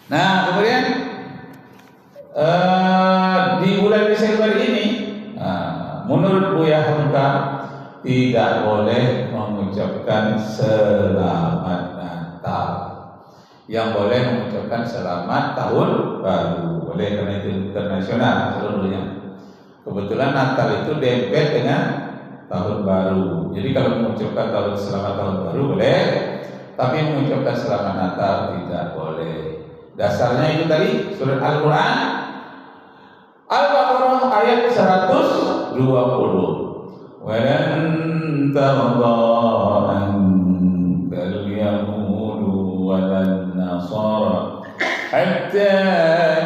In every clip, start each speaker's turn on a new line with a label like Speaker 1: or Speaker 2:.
Speaker 1: Nah, kemudian di bulan Desember ini, menurut Buya Hamka tidak boleh mengucapkan selamat Natal. Yang boleh mengucapkan selamat tahun baru, boleh, karena itu internasional seluruhnya. Kebetulan Natal itu dempet dengan tahun baru. Jadi kalau mengucapkan selamat tahun baru boleh, tapi mengucapkan selamat Natal tidak boleh. Dasarnya itu tadi surat Al-Quran Al-Baqarah ayat 120. Walan tarda ankal yahudu walan nasara hatta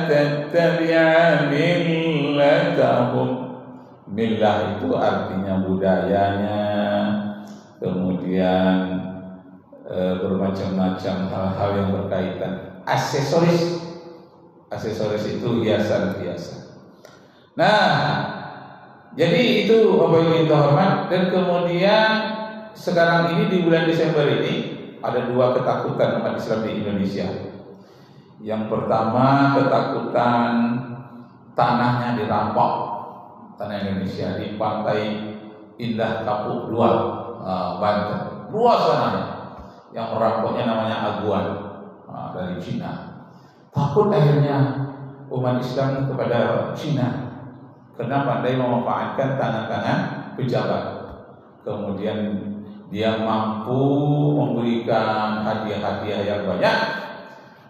Speaker 1: tattabi'a millatahum. Millah itu artinya budayanya, kemudian bermacam-macam hal-hal yang berkaitan. Aksesoris itu hiasan-hiasan. Nah, jadi itu Bapak Ibu yang terhormat. Dan kemudian sekarang ini di bulan Desember ini ada dua ketakutan umat Islam di Indonesia. Yang pertama, ketakutan tanahnya dirampok, tanah Indonesia di Pantai Indah Kapuk 2, Banten. Luas tanahnya. Yang merampoknya namanya Aguan, dari Cina. Takut akhirnya umat Islam kepada Cina karena pandai memanfaatkan tanah-tanah pejabat. Kemudian dia mampu memberikan hadiah-hadiah yang banyak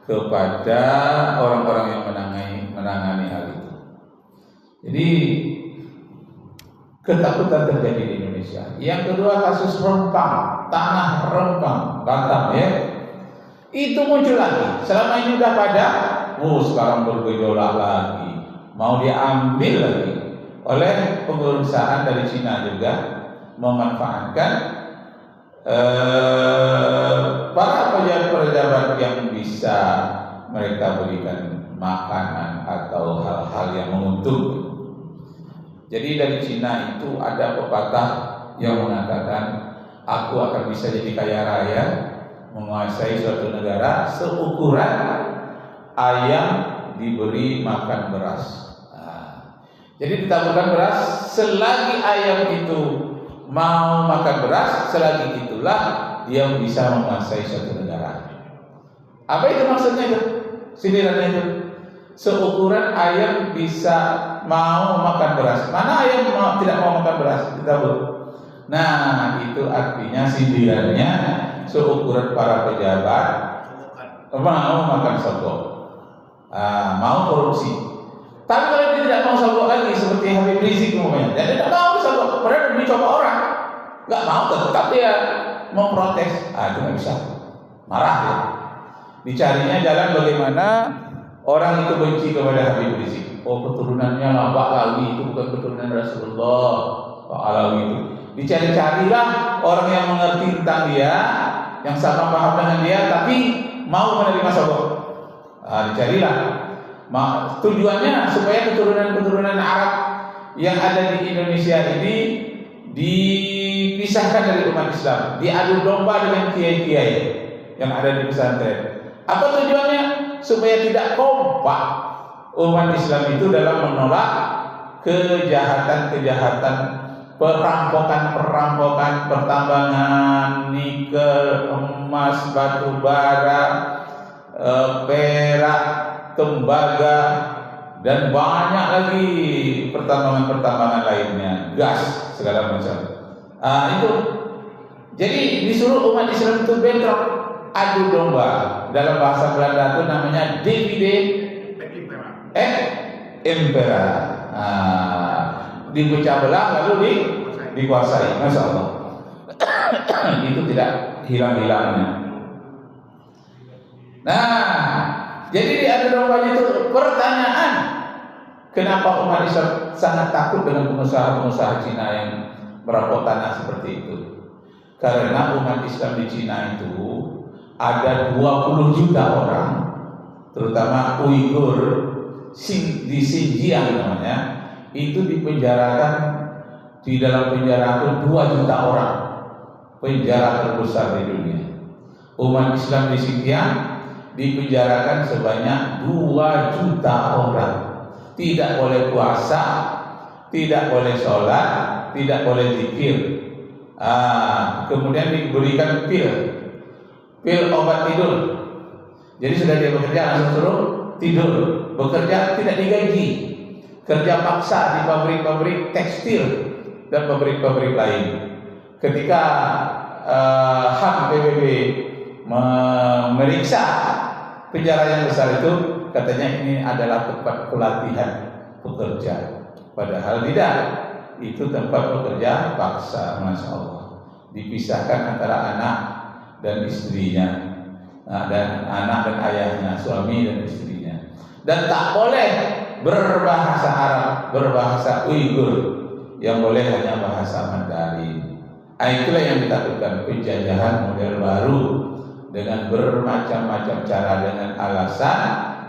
Speaker 1: kepada orang-orang yang menangani hal itu. Jadi ketakutan terjadi di Indonesia. Yang kedua, kasus Rempang, tanah Rempang, Batam ya. Itu muncul lagi. Selama ini sudah pada, sekarang bergejolak lagi. Mau diambil lagi oleh perusahaan dari Cina juga, memanfaatkan para pejabat-pejabat yang bisa mereka berikan makanan atau hal-hal yang menguntungkan. Jadi dari Cina itu ada pepatah yang mengatakan, aku akan bisa jadi kaya raya, menguasai suatu negara seukuran ayam diberi makan beras. Jadi ditaburkan beras, selagi ayam itu mau makan beras, selagi itulah dia bisa menguasai suatu negara. Apa itu maksudnya itu? Sindirannya itu, seukuran ayam bisa mau makan beras. Mana ayam tidak mau makan beras? Ditabur. Nah, itu artinya sindirannya, seukuran para pejabat mau makan sogok, mau korupsi. Tapi kalau dia tidak mau sogok lagi, seperti Habib Rizik umumnya, dia tidak mau sogok, padahal dicoba orang, nggak mau, tetap dia memprotes. Itu nggak bisa, marah ya. Dicarinya jalan bagaimana orang itu benci kepada Habib Rizik. Keturunannya Lambak Lawi itu bukan keturunan Rasulullah. Pak Alawi itu dicari-carilah orang yang mengerti tentang dia, yang sama paham dengan dia, tapi mau menerima sogok. Dicarilah. Tujuannya supaya keturunan-keturunan Arab yang ada di Indonesia ini dipisahkan dari umat Islam, diadu domba dengan kiai-kiai yang ada di pesantren. Apa tujuannya? Supaya tidak kompak umat Islam itu dalam menolak kejahatan-kejahatan, perampokan, pertambangan nikel, emas, batu bara, perak, tembaga, dan banyak lagi pertambangan lainnya, gas segala macam. Itu jadi disuruh umat Islam itu bentrok, adu domba. Dalam bahasa Belanda itu namanya divide et impera. Dipecah belah lalu dikuasai. Masya Allah. Itu tidak hilang-hilangnya. Nah, jadi di adu domba itu pertanyaan, kenapa umat Islam sangat takut dengan pengusaha-pengusaha Cina yang merampok tanah seperti itu? Karena umat Islam di Cina itu ada 20 juta orang, terutama Uighur di Xinjiang namanya, itu dipenjarakan, di dalam penjara itu 2 juta orang, penjara terbesar di dunia. Umat Islam di Xinjiang dipenjarakan sebanyak 2 juta orang. Tidak boleh puasa, tidak boleh sholat, tidak boleh zikir. Kemudian diberikan pil obat tidur. Jadi sudah dia bekerja langsung suruh tidur. Bekerja tidak digaji. Kerja paksa di pabrik-pabrik tekstil dan pabrik-pabrik lain. Ketika HAM PBB memeriksa penjara yang besar itu, katanya ini adalah tempat pelatihan pekerja. Padahal tidak, itu tempat bekerja paksa. Masya Allah. Dipisahkan antara anak dan istrinya, dan anak dan ayahnya, suami dan istrinya. Dan tak boleh berbahasa Arab, berbahasa Uighur. Yang boleh hanya bahasa Mandarin. Itulah yang ditakutkan, penjajahan model baru dengan bermacam-macam cara, dengan alasan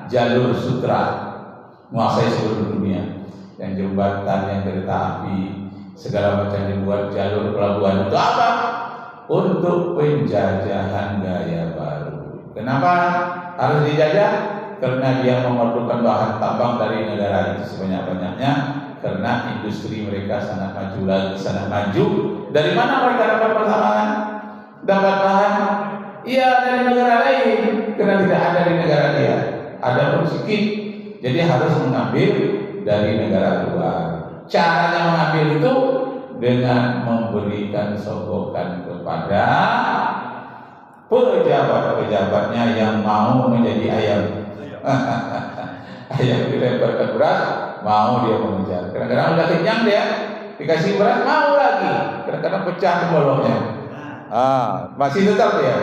Speaker 1: jalur sutra menguasai seluruh dunia, yang jembatan, yang kereta api, segala macam dibuat jalur pelabuhan. Untuk apa? Untuk penjajahan gaya baru. Kenapa harus dijajah? Karena dia memerlukan bahan tambang dari negara itu sebanyak-banyaknya, karena industri mereka sangat maju lagi, sangat maju. Dari mana mereka dapat pertambangan? Dapat bahan? Iya, dari negara lain, karena tidak ada di negara dia. Ada pun sedikit, jadi harus mengambil dari negara luar. Caranya mengambil itu dengan memberikan sogokan kepada pejabat-pejabatnya yang mau menjadi ayam. Ayam dilemparkan beras, mau dia mengejar. Kadang-kadang udah kenyang dia, dikasih beras mau lagi. Kadang-kadang pecah bolongnya. Masih tetap dia.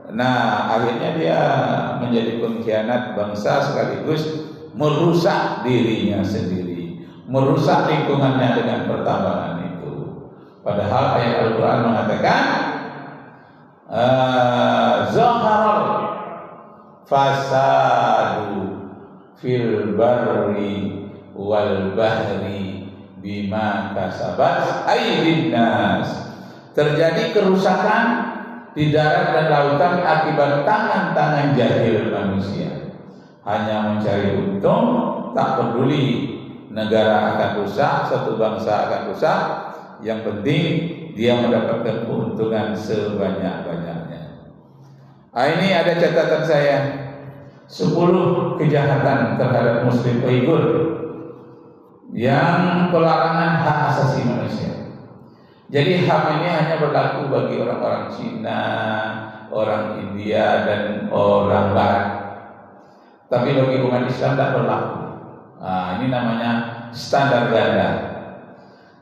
Speaker 1: Nah, akhirnya dia menjadi pengkhianat bangsa sekaligus merusak dirinya sendiri, merusak lingkungannya dengan pertambangan itu. Padahal ayat Al-Quran mengatakan, zaharal fasadu fil barri wal bahri bima kasabat aydin nas. Terjadi kerusakan di darat dan lautan akibat tangan-tangan jahil manusia. Hanya mencari untung, tak peduli negara akan rusak, satu bangsa akan rusak. Yang penting dia mendapatkan keuntungan sebanyak-banyaknya. Ini ada catatan saya, 10 kejahatan terhadap Muslim Uighur yang pelarangan hak asasi manusia. Jadi HAM ini hanya berlaku bagi orang-orang Cina, orang India, dan orang Barat. Tapi bagi umat Islam tidak berlaku. Ini namanya standar ganda.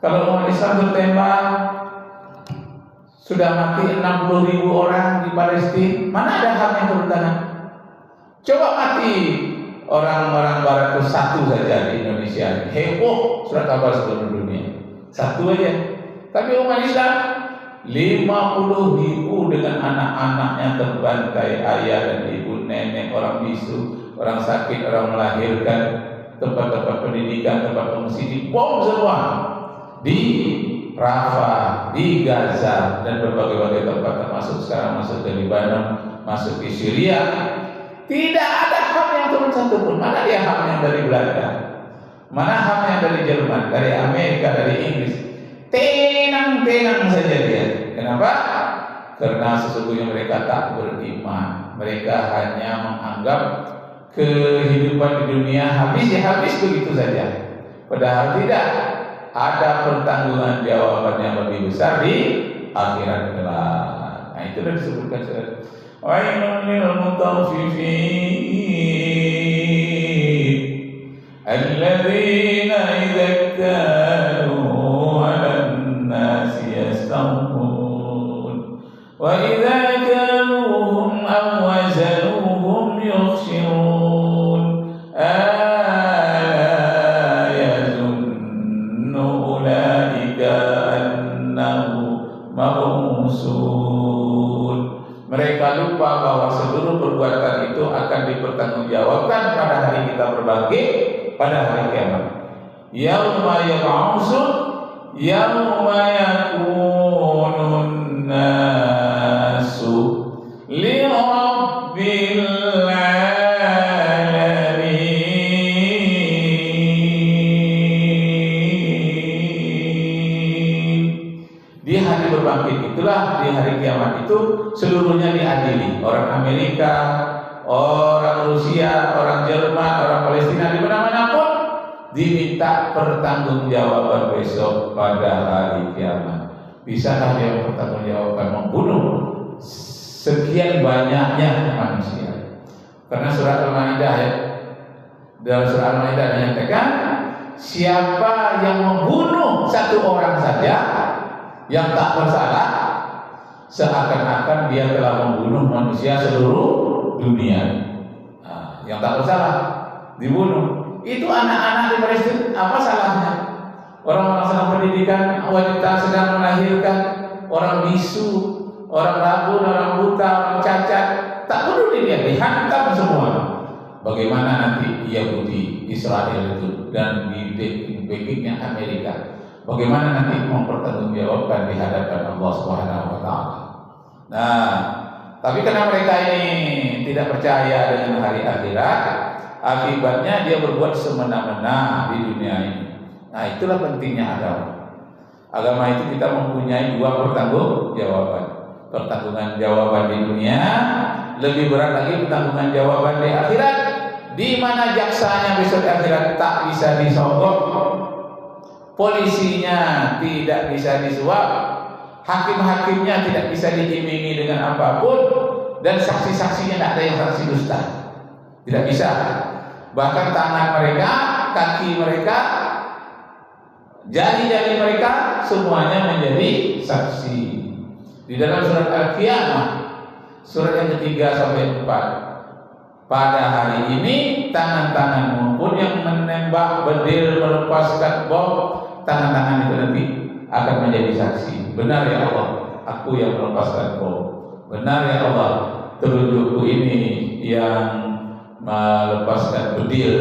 Speaker 1: Kalau umat Islam tertembak, sudah mati 60.000 orang di Palestina, mana ada HAM yang turun tangan? Coba mati orang-orang Barat itu satu saja di Indonesia, heboh surat kabar seluruh dunia, satu aja. Tapi umat Islam 50.000 dengan anak-anaknya terbantai, ayah dan ibu, nenek, orang bisu, orang sakit, orang melahirkan, tempat-tempat pendidikan, tempat pengungsi dibom semua di Rafah, di Gaza, dan berbagai-bagai tempat, termasuk sekarang masuk ke Lebanon, masuk ke Syria. Tidak ada HAM yang turun satu pun. Mana dia HAM yang dari Belanda? Mana HAM yang dari Jerman, dari Amerika, dari Inggris? Tenang-tenang saja dia. Kenapa? Karena sesungguhnya mereka tak beriman. Mereka hanya menganggap kehidupan di dunia habis begitu saja. Padahal tidak, ada pertanggungan jawaban yang lebih besar di akhirat kelak. Nah, itu sudah disebutkan surat. Wailul lil mutaffifin alladzina idza kanu 'alan nasi yastawfun wa idza kaluhum aw wazanuhum yukhsirun yazunnu ulaika annahu mab'usun. Mereka lupa bahwa seluruh perbuatan itu akan dipertanggungjawabkan pada hari kita berbangkit, pada hari kiamat. Yauma yab'usun yauma yakunun nasu li rabbil Rusia, orang Jerman, orang Palestina, di mana-mana pun diminta pertanggungjawaban besok pada hari kiamat. Bisakah dia mempertanggungjawabkan membunuh sekian banyaknya manusia? Karena surat Al-Maidah ya, dalam surat Al-Maidah menyatakan siapa yang membunuh satu orang saja yang tak bersalah, seakan-akan dia telah membunuh manusia seluruh dunia. Nah, yang tak bersalah dibunuh. Itu anak-anak di Palestina, apa salahnya? Orang-orang sedang pendidikan, wanita sedang melahirkan, orang bisu, orang rabun, orang buta, orang cacat, tak perlu dia dihantam semua. Bagaimana nanti Yahudi, Israel itu dan di backingnya Amerika, bagaimana nanti mempertanggungjawabkan di hadapan Allah Subhanahu wa taala. Nah, tapi karena mereka ini tidak percaya dengan hari akhirat, akibatnya dia berbuat semena-mena di dunia ini. Nah, itulah pentingnya agama. Agama itu kita mempunyai dua pertanggungjawaban. Pertanggungan jawaban di dunia, lebih berat lagi pertanggungan jawaban di akhirat, di mana jaksanya besok di akhirat tak bisa disogok, polisinya tidak bisa disuap, hakim-hakimnya tidak bisa diiming-imingi dengan apapun, dan saksi-saksinya tidak ada yang saksi dusta, tidak bisa. Bahkan tangan mereka, kaki mereka, jari-jari mereka semuanya menjadi saksi. Di dalam surat Al-Qiyamah, surat yang 3-4, pada hari ini tangan-tanganmu pun yang menembak bedil, melepaskan bom, tangan-tangan itu nanti akan menjadi saksi. Benar ya Allah, aku yang melepaskan bom. Benar ya Allah, telunjukku ini yang melepaskan bedil,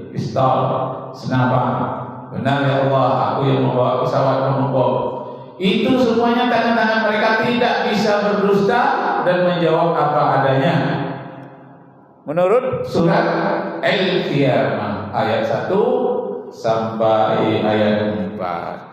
Speaker 1: pistol, senapan. Benar ya Allah, aku yang membawa pesawat membom. Itu semuanya tangan-tangan mereka tidak bisa berdusta dan menjawab apa adanya. Menurut surat Al-Qiyamah ayat 1 sampai ayat 4.